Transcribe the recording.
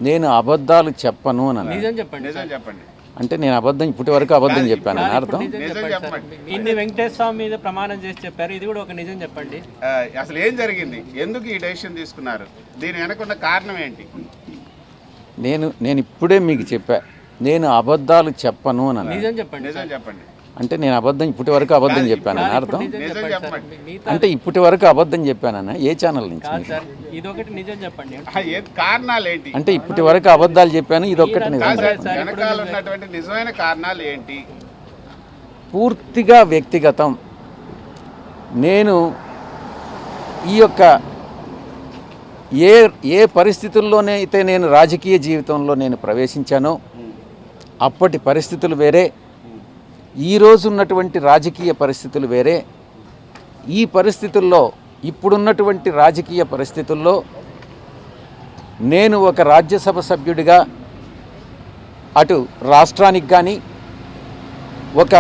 నేను అబద్ధాలు చెప్పను అని అన్నాను. నిజం చెప్పండి. నిజం చెప్పండి. అంటే నేను అబద్ధం ఇప్పటి వరకు అబద్ధం చెప్పాను అని అర్థం. నిజం నిజం చెప్పండి సార్. చెప్పండి. ఇన్ని వెంకటేశ్వర స్వామి మీద ప్రమాణం చేసి చెప్పారు, ఇది కూడా ఒక నిజం చెప్పండి. అసలు ఏం జరిగింది, ఎందుకు ఈ డెసిషన్ తీసుకున్నారు, దీని వెనకున్న కారణం ఏంటి? నేను ఇప్పుడే మీకు చెప్పా, నేను అబద్ధాలు చెప్పను అని అన్నాను. నిజం చెప్పండి నిజం సార్. చెప్పండి. అంటే నేను అబద్ధం ఇప్పటి వరకు అబద్ధం చెప్పాను అని ఇప్పుడు అర్థం. నిజం నిజం చెప్పండి సార్. చెప్పండి. మిగతా అంటే ఇప్పటి వరకు అబద్ధం చెప్పానన్న ఏ ఛానల్ నుంచి కాదు మీకు? సార్, ఇదొకటి నిజం చెప్పండి. కారణాలు ఏంటి? అంటే ఇప్పటి వరకు అబద్ధాలు చెప్పాను, ఇది ఒక్కటి నిజం కాదు సార్, చెప్పాను. సార్, వెనకాల ఉన్నటువంటి నిజమైన కారణాలు ఏంటి? పూర్తిగా వ్యక్తిగతం. నేను ఈ యొక్క ఏ పరిస్థితుల్లోనే అయితే నేను రాజకీయ జీవితంలో నేను ప్రవేశించానో అప్పటి పరిస్థితులు వేరే, ఈరోజు ఉన్నటువంటి రాజకీయ పరిస్థితులు వేరే. ఈ పరిస్థితుల్లో, ఇప్పుడున్నటువంటి రాజకీయ పరిస్థితుల్లో నేను ఒక రాజ్యసభ సభ్యుడిగా అటు రాష్ట్రానికి కానీ ఒక